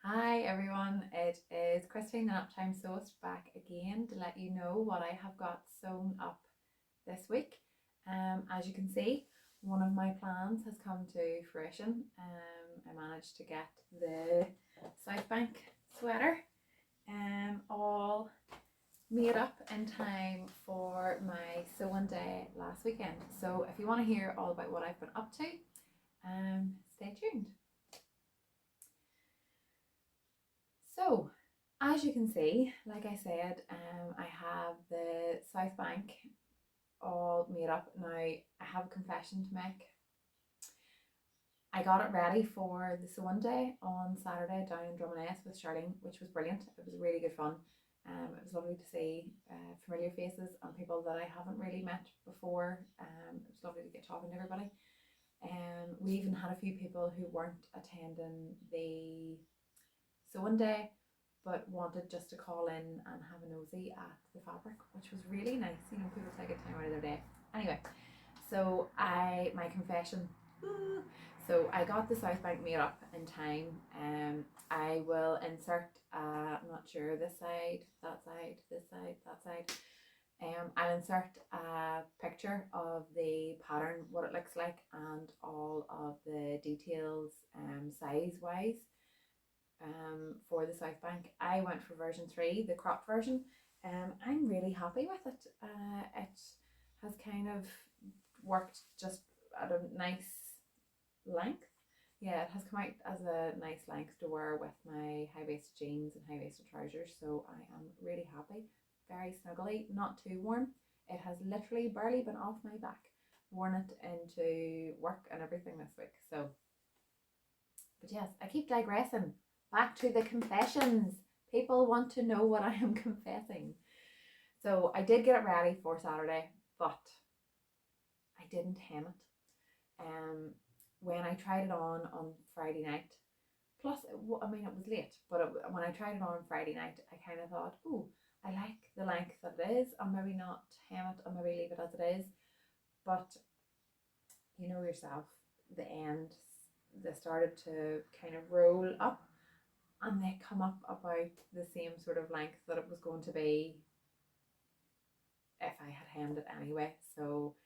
Hi everyone, it is Christine and Uptime Sewist back again to let you know what I have got sewn up this week. As you can see, one of my plans has come to fruition. I managed to get the South Bank sweater all made up in time for my sewing day last weekend. So if you want to hear all about what I've been up to, stay tuned. So, as you can see, like I said, I have the South Bank all made up. Now, I have a confession to make. I got it ready for the sewing day on Saturday down in Drummoness with Charlene, which was brilliant. It was really good fun. It was lovely to see familiar faces and people that I haven't really met before. It was lovely to get talking to everybody. We even had a few people who weren't attending the sewing day but wanted just to call in and have a nosy at the fabric, which was really nice. You know, people take a time out of their day. Anyway, so my confession. So I got the South Bank made up in time. I will insert, I'm not sure, this side, that side, this side, that side. I'll insert a picture of the pattern, what it looks like, and all of the details size wise for the South Bank. I went for version 3, the cropped version. I'm really happy with it. It has kind of worked just at a nice length. Yeah, it has come out as a nice length to wear with my high-waisted jeans and high-waisted trousers, so I am really happy. Very snuggly, not too warm. It has literally barely been off my back. Worn it into work and everything this week. So, but yes, I keep digressing. Back to the confessions. People want to know what I am confessing. So I did get it ready for Saturday, but I didn't hem it. When I tried it on Friday night, plus, I mean, it was late, but when I tried it on Friday night, I kind of thought, oh, I like the length that it is. I'll maybe not hem it, I'll maybe leave it as it is. But you know yourself, the ends, they started to kind of roll up, and they come up about the same sort of length that it was going to be if I had hemmed it anyway. So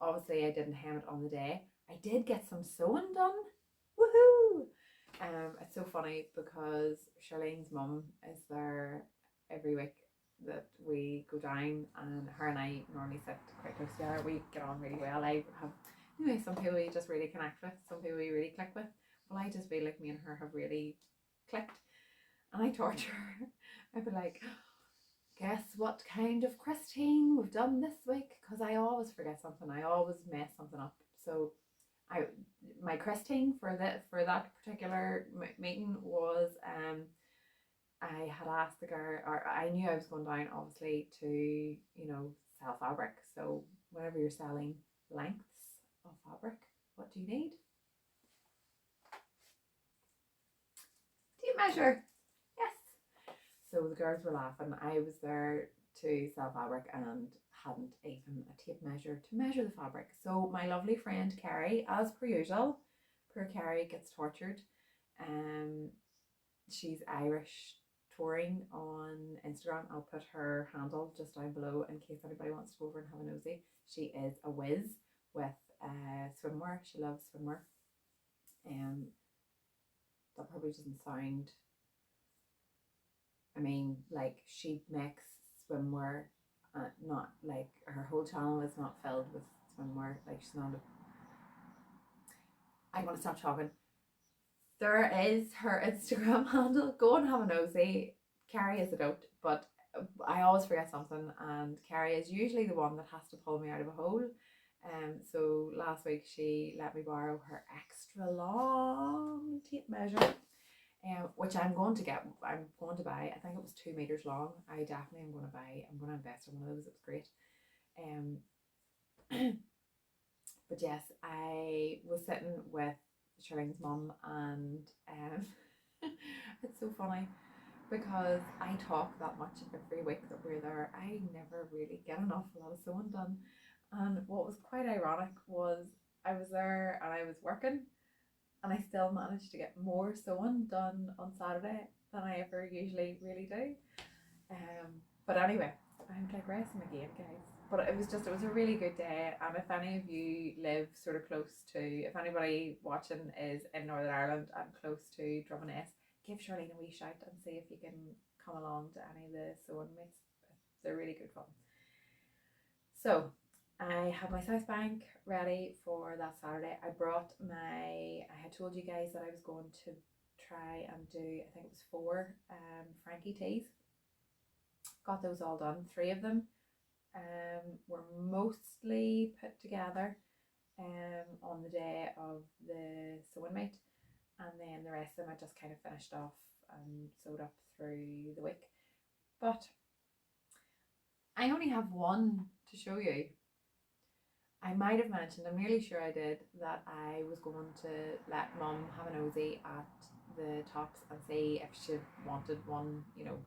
obviously I didn't hem it on the day. I did get some sewing done. Woohoo! It's so funny because Charlene's mum is there every week that we go down, and her and I normally sit quite close together. We get on really well. I have, anyway, some people you just really connect with, some people you really click with. Well, I just feel like me and her have really clicked, and I torture her. I'd be like, guess what kind of Christine we've done this week? Because I always forget something. I always mess something up. So my Christine for that particular meeting was I had asked the girl, or I knew I was going down obviously to sell fabric. So whenever you're selling lengths of fabric, what do you need? Tape measure. Yes. So the girls were laughing. I was there to sell fabric and hadn't even a tape measure to measure the fabric. So my lovely friend Kerry, as per usual, poor Kerry gets tortured. She's Irish touring on Instagram. I'll put her handle just down below in case anybody wants to go over and have a nosy. She is a whiz with swimwear. She loves swimwear. That probably doesn't sound, I mean, like, she makes swimwear, not like her whole channel is not filled with swimwear. Like, she's not I want to stop talking. There is her Instagram handle. Go and have a nosy. Carrie is a goat, but I always forget something, and Carrie is usually the one that has to pull me out of a hole. So last week she let me borrow her extra long tape measure, which I'm going to buy. I think it was 2 meters long. I definitely am going to buy. I'm going to invest in one of those. It was great. But yes, I was sitting with Charlene's mum, and it's so funny because I talk that much every week that we're there. I never really get an awful lot of sewing done, And what was quite ironic was I was there and I was working, and I still managed to get more sewing done on Saturday than I ever usually really do. But anyway, I'm digressing again, guys. But it was a really good day. And if any of you live sort of close to, if anybody watching is in Northern Ireland and close to Drummondess, give Charlene a wee shout and see if you can come along to any of the sewing meets. They're really good fun. So I have my South Bank ready for that Saturday. I had told you guys that I was going to try and do, I think it was 4 Frankie teas. Got those all done. 3 of them were mostly put together on the day of the sewing meet, and then the rest of them I just kind of finished off and sewed up through the week. But I only have one to show you. I might have mentioned, I'm nearly sure I did, that I was going to let Mum have a nosy at the tops and see if she wanted one, you know.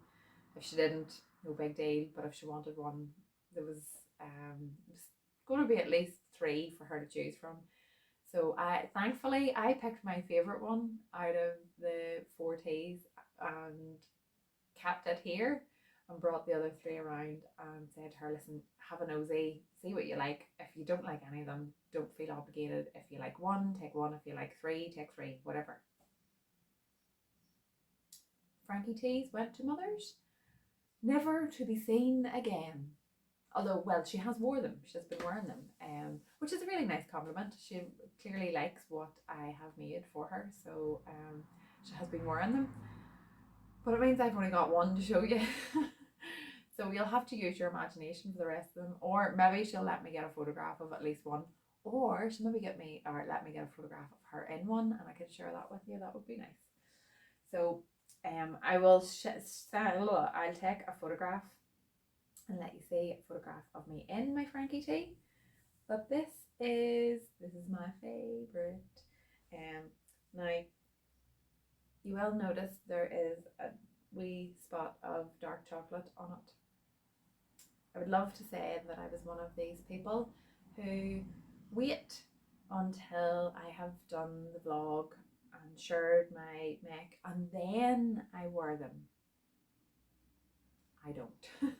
If she didn't, no big deal, but if she wanted one, there was going to be at least 3 for her to choose from. So thankfully I picked my favourite one out of the 4 teas and kept it here, and brought the other 3 around and said to her, listen, have a nosy, see what you like. If you don't like any of them, don't feel obligated. If you like one, take one. If you like 3, take 3, whatever. Frankie teas went to Mother's, never to be seen again. Although, well, she has wore them. She's been wearing them, which is a really nice compliment. She clearly likes what I have made for her, so she has been wearing them. But it means I've only got one to show you. So you'll have to use your imagination for the rest of them, or maybe she'll let me get a photograph of at least one, or she'll maybe let me get a photograph of her in one, and I can share that with you. That would be nice. So I'll take a photograph and let you see a photograph of me in my Frankie tee. But this is my favourite. Now you will notice there is a wee spot of dark chocolate on it. I would love to say that I was one of these people who wait until I have done the vlog and shared my make, and then I wear them. I don't.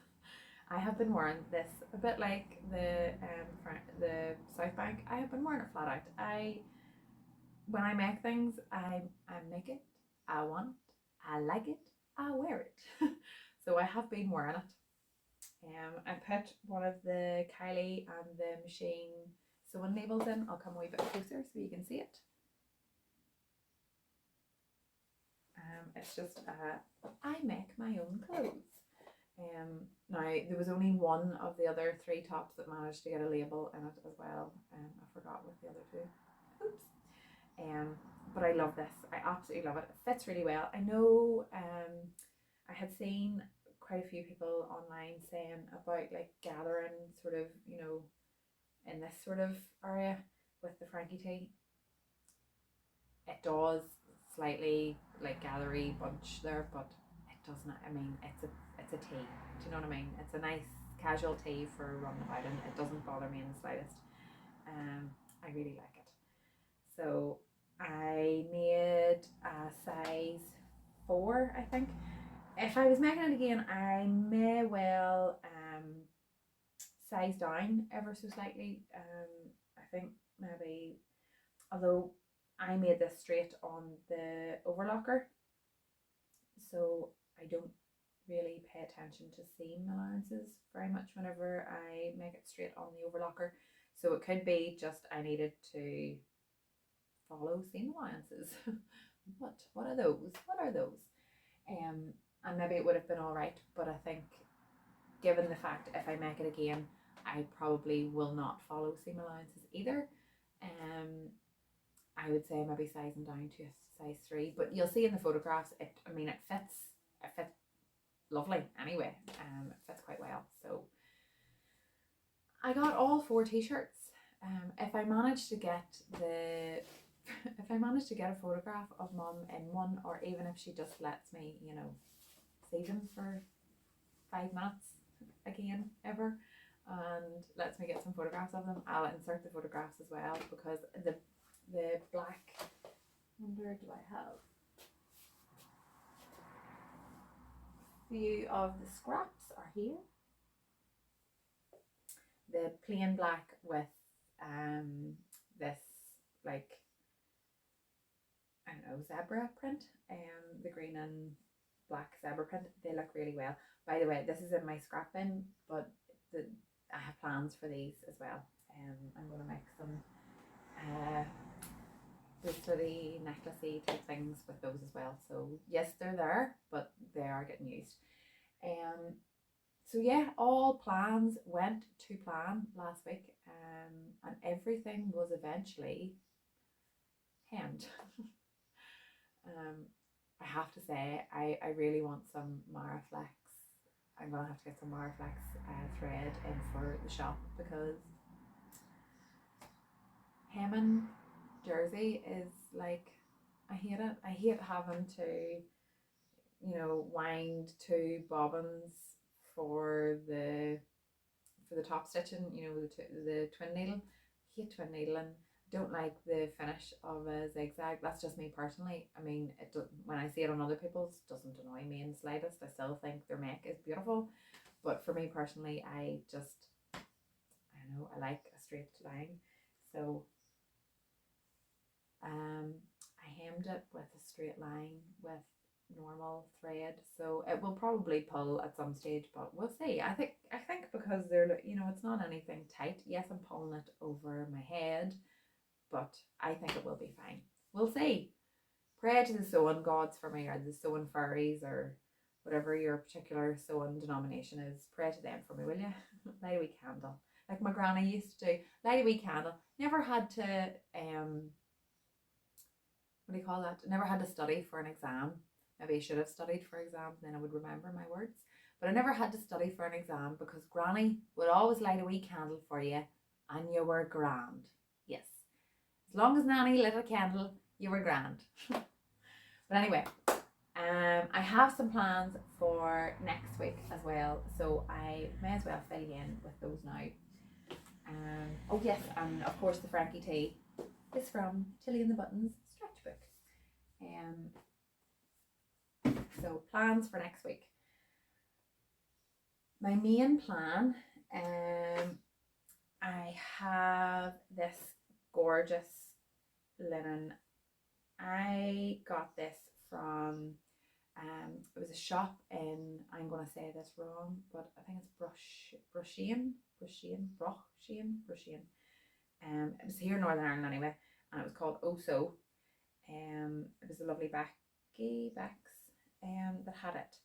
I have been wearing this a bit like the South Bank. I have been wearing it flat out. When I make things, I make it, I want it, I like it, I wear it. So I have been wearing it. I put one of the Kylie and the machine sewing labels in. I'll come a wee bit closer so you can see it. It's just I make my own clothes. Now there was only one of the other 3 tops that managed to get a label in it as well. I forgot with the other 2. Oops. But I love this. I absolutely love it. It fits really well. I know I had seen quite a few people online saying about like gathering sort of, you know, in this sort of area with the Frankie tee. It does slightly like gathery bunch there, but it doesn't. I mean, it's a tee. Do you know what I mean? It's a nice casual tee for running about in. It doesn't bother me in the slightest. I really like it. So I made a size 4, I think. If I was making it again, I may well size down ever so slightly. I think maybe, although I made this straight on the overlocker, so I don't really pay attention to seam allowances very much whenever I make it straight on the overlocker. So it could be just I needed to follow seam allowances. What are those? What are those? And maybe it would have been all right, but I think given the fact if I make it again, I probably will not follow seam allowances either. I would say maybe sizing down to a size 3, but you'll see in the photographs it fits lovely anyway. It fits quite well. So I got all 4 t-shirts. If I manage to get a photograph of Mum in one, or even if she just lets me, you know, see them for 5 minutes again ever, and lets me get some photographs of them. I'll insert the photographs as well because the black, wonder do I have a few of the scraps are here. The plain black with this like, I don't know, zebra print, the green and black zebra print. They look really well. By the way, this is in my scrap bin, but I have plans for these as well. I'm going to make some bracelety, necklacey type things with those as well. So yes, they're there, but they are getting used. So yeah, all plans went to plan last week, and everything was eventually hemmed. I have to say, I really want some Maraflex. I'm gonna have to get some Maraflex thread in for the shop because hemming jersey is like, I hate it. I hate having to, you know, wind two bobbins for the top stitching, you know, the twin needle. I hate twin needling. Don't like the finish of a zigzag. That's just me personally. I mean, it doesn't, when I see it on other people's, it doesn't annoy me in the slightest. I still think their make is beautiful, but for me personally, I don't know, I like a straight line. So I hemmed it with a straight line with normal thread, so it will probably pull at some stage, but we'll see. I think because they're, you know, it's not anything tight. Yes, I'm pulling it over my head, but I think it will be fine. We'll see. Pray to the sewing gods for me, or the sewing fairies, or whatever your particular sewing denomination is. Pray to them for me, will you? Light a wee candle, like my granny used to do. Light a wee candle. Never had to what do you call that? Never had to study for an exam. Maybe I should have studied for exams, and then I would remember my words. But I never had to study for an exam because Granny would always light a wee candle for you, and you were grand. Yes, as long as Nanny lit a candle, you were grand. But anyway, I have some plans for next week as well, so I may as well fill you in with those now. Oh yes, and of course the Frankie tea is from Tilly and the Buttons Stretchbook. So plans for next week. My main plan, I have this gorgeous linen. I got this from it was a shop in, I'm going to say this wrong, but I think it's Brushian. It was here in Northern Ireland anyway, and it was called Oso. It was a lovely Bex that had it.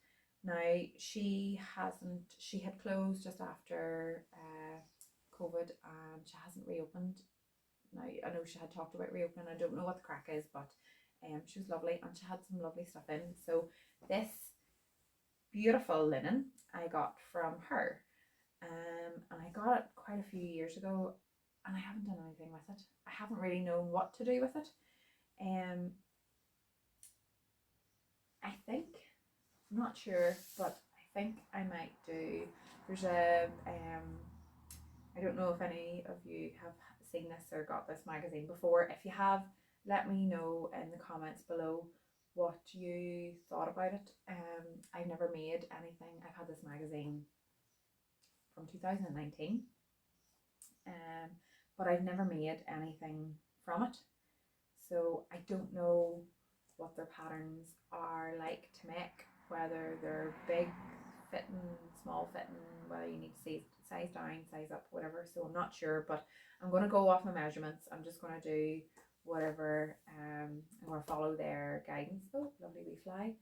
Now she had closed just after COVID, and she hasn't reopened. Now I know she had talked about reopening. I don't know what the crack is, but she was lovely, and she had some lovely stuff in. So this beautiful linen I got from her, and I got it quite a few years ago, and I haven't done anything with it. I haven't really known what to do with it. I think, I'm not sure, but I think I might do, there's a I don't know if any of you have seen this or got this magazine before. If you have, let me know in the comments below what you thought about it. I've never made anything. I've had this magazine from 2019, but I've never made anything from it, so I don't know what their patterns are like to make, whether they're big fitting, small fitting, whether you need to size down, size up, whatever. So I'm not sure, but I'm going to go off my measurements. I'm just going to do whatever. I'm going to follow their guidance. Oh, lovely wee fly.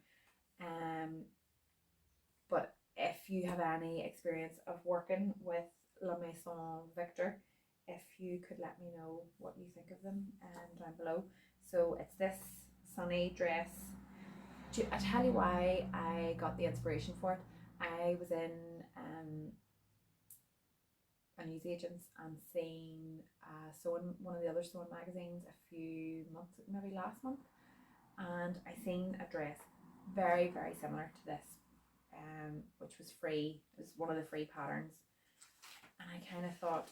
But if you have any experience of working with La Maison Victor, if you could let me know what you think of them down below. So it's this sunny dress. I tell you why I got the inspiration for it. I was in a newsagent's and seen one of the other sewing magazines a few months, maybe last month, and I seen a dress very, very similar to this, which was free. It was one of the free patterns, and I kind of thought,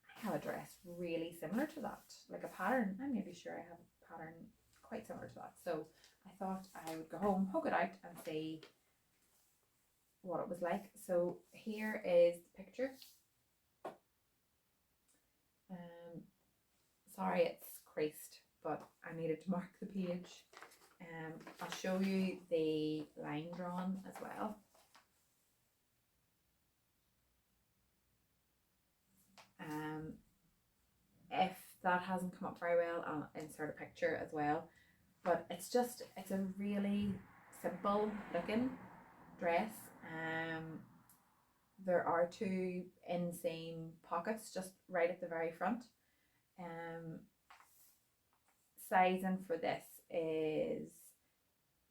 I have a dress really similar to that, like a pattern. I'm maybe sure I have a pattern quite similar to that. So I thought I would go home, hook it out and see what it was like. So here is the picture. Sorry it's creased, but I needed to mark the page. I'll show you the line drawn as well. If that hasn't come up very well, I'll insert a picture as well. But it's a really simple looking dress. There are two inseam pockets just right at the very front. Sizing for this is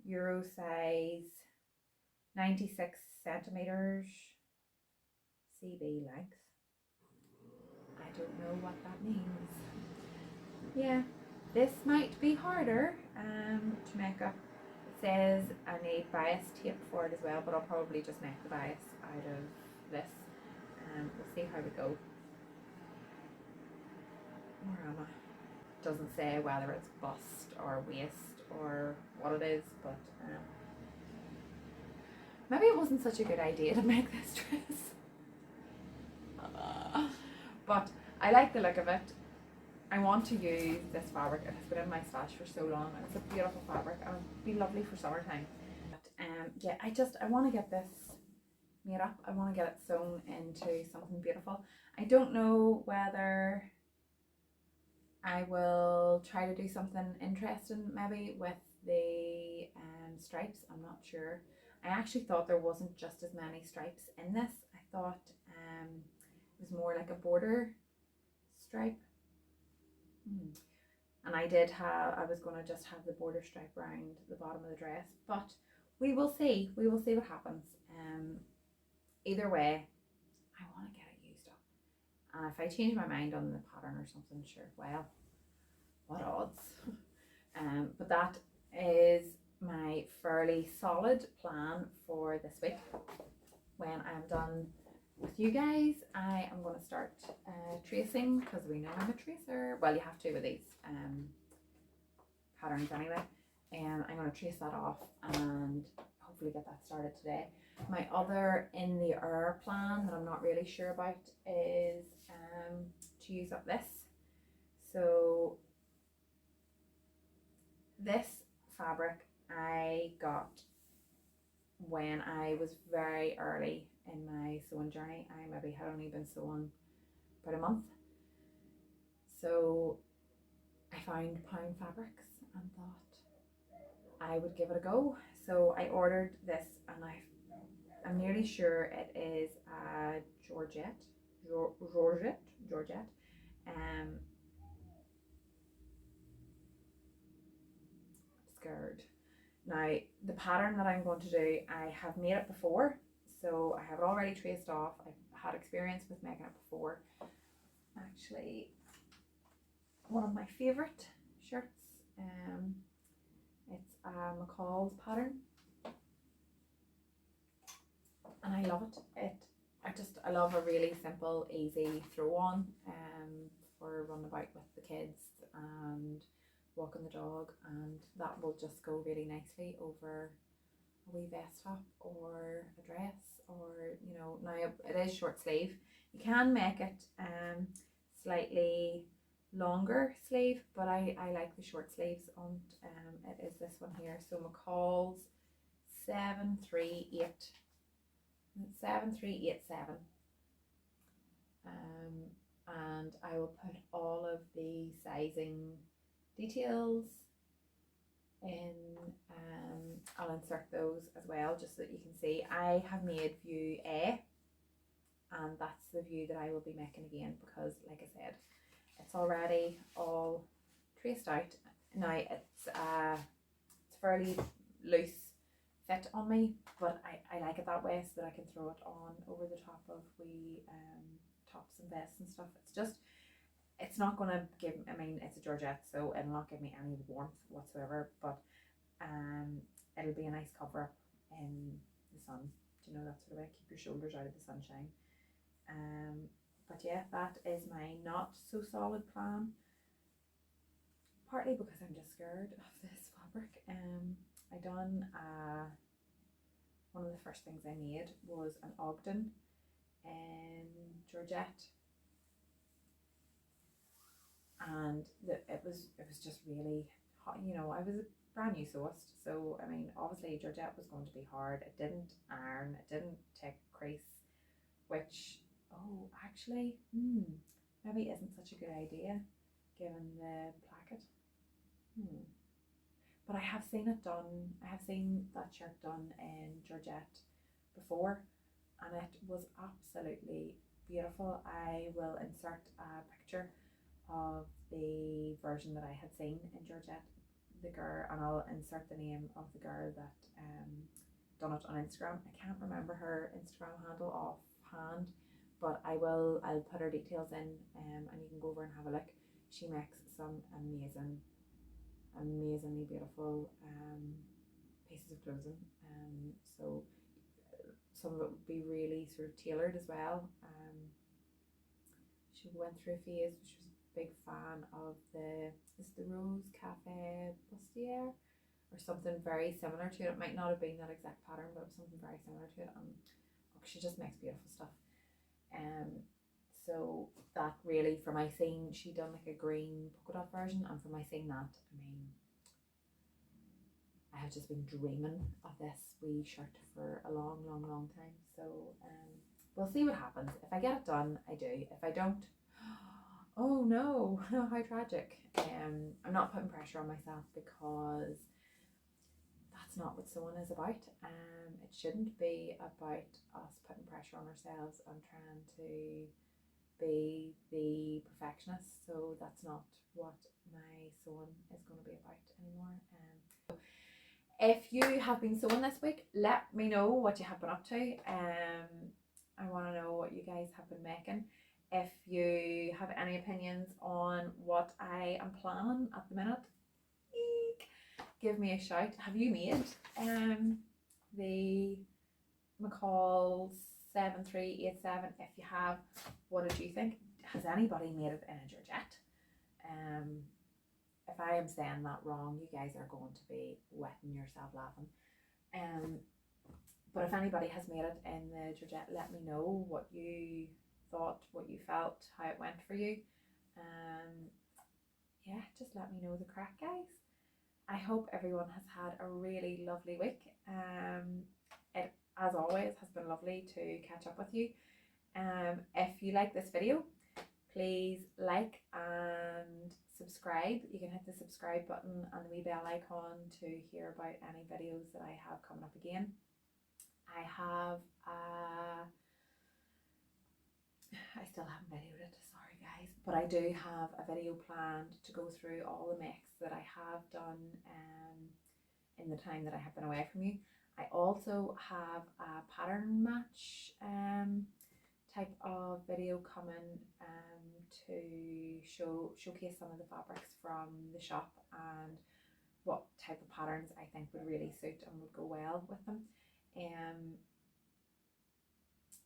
Euro size 96 centimeters CB length. I don't know what that means. Yeah, this might be harder to make up. It says I need bias tape for it as well, but I'll probably just make the bias out of this. We'll see how we go. Where am I? Doesn't say whether it's bust or waist or what it is, but maybe it wasn't such a good idea to make this dress. But I like the look of it. I want to use this fabric. It has been in my stash for so long, and it's a beautiful fabric and it'd be lovely for summertime. But yeah, I want to get this made up. I want to get it sewn into something beautiful. I don't know whether I will try to do something interesting maybe with the stripes. I'm not sure. I actually thought there wasn't just as many stripes in this. I thought it was more like a border stripe. And I was going to just have the border stripe around the bottom of the dress, but we will see. We will see what happens. Either way, I want to get it used up. And if I change my mind on the pattern or something, sure, well, what odds? But that is my fairly solid plan for this week. When I'm done with you guys, I am going to start tracing, because we know I'm a tracer. Well, you have to with these patterns anyway. And I'm going to trace that off and hopefully get that started today. My other in the air plan that I'm not really sure about is to use up this. So this fabric I got when I was very early in my sewing journey. I maybe had only been sewing about a month. So I found pound fabrics and thought I would give it a go. So I ordered this, and I'm nearly sure it is a Georgette. Scared. Now the pattern that I'm going to do, I have made it before, so I have it already traced off. I've had experience with making it before. Actually, one of my favourite shirts. It's a McCall's pattern, and I love it. I love a really simple, easy throw on for running about with the kids and walking the dog, and that will just go really nicely over a wee vest top or a dress, or you know, now it is short sleeve. You can make it slightly longer sleeve, but I like the short sleeves, and it is this one here. So McCall's 7387, and I will put all of the sizing details in. I'll insert those as well just so that you can see. I have made view A, and that's the view that I will be making again, because like I said, it's already all traced out. Now it's fairly loose fit on me, but I like it that way so that I can throw it on over the top of wee tops and vests and stuff. It's not going to give, I mean, it's a Georgette, so it'll not give me any warmth whatsoever, but it'll be a nice cover up in the sun. Do you know, that sort of way, keep your shoulders out of the sunshine. But yeah, that is my not so solid plan, partly because I'm just scared of this fabric. I done one of the first things I made was an Ogden in Georgette, and it was just really hot. You know, I was a brand new sewist, so I mean, obviously Georgette was going to be hard. It didn't iron, it didn't take crease, which, oh, actually, maybe isn't such a good idea given the placket. But I have seen it done. I have seen that shirt done in Georgette before, and it was absolutely beautiful. I will insert a picture of the version that I had seen in Georgette, the girl, and I'll insert the name of the girl that done it on Instagram. I can't remember her Instagram handle offhand, but I'll put her details in, and you can go over and have a look. She makes some amazingly beautiful pieces of clothing, so some of it would be really sort of tailored as well. She went through a phase which was a big fan of the Rose Cafe Bustier or something very similar to it. It might not have been that exact pattern, but it was something very similar to it, and she just makes beautiful stuff. So that really, for my scene, she done like a green polka dot version, and for my scene that, I mean, I have just been dreaming of this wee shirt for a long time. So we'll see what happens. If I get it done, I do. If I don't, oh no, how tragic. I'm not putting pressure on myself, because that's not what sewing is about. It shouldn't be about us putting pressure on ourselves and trying to be the perfectionist. So that's not what my sewing is going to be about anymore. If you have been sewing this week, let me know what you have been up to. I want to know what you guys have been making. If you have any opinions on what I am planning at the minute, give me a shout. Have you made the McCall 7387? If you have, what did you think? Has anybody made it in a Georgette? If I am saying that wrong, you guys are going to be wetting yourself laughing. But if anybody has made it in the Georgette, let me know what you thought, what you felt, how it went for you. Yeah, just let me know the crack, guys. I hope everyone has had a really lovely week. It, as always, has been lovely to catch up with you. If you like this video, please like and subscribe. You can hit the subscribe button and the wee bell icon to hear about any videos that I have coming up again. I still haven't videoed it, sorry guys, but I do have a video planned to go through all the makes that I have done in the time that I have been away from you. I also have a pattern match type of video coming to showcase some of the fabrics from the shop and what type of patterns I think would really suit and would go well with them.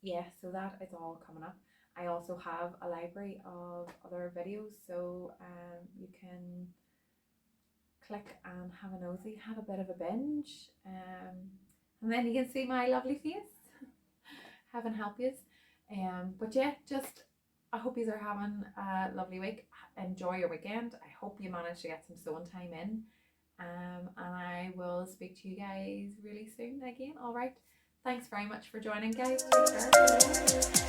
Yeah, so that is all coming up. I also have a library of other videos, so you can click and have a nosy, have a bit of a binge, and then you can see my lovely face. Heaven help yous. But yeah, just I hope you are having a lovely week. Enjoy your weekend. I hope you manage to get some sewing time in. And I will speak to you guys really soon again. All right. Thanks very much for joining, guys. Take care.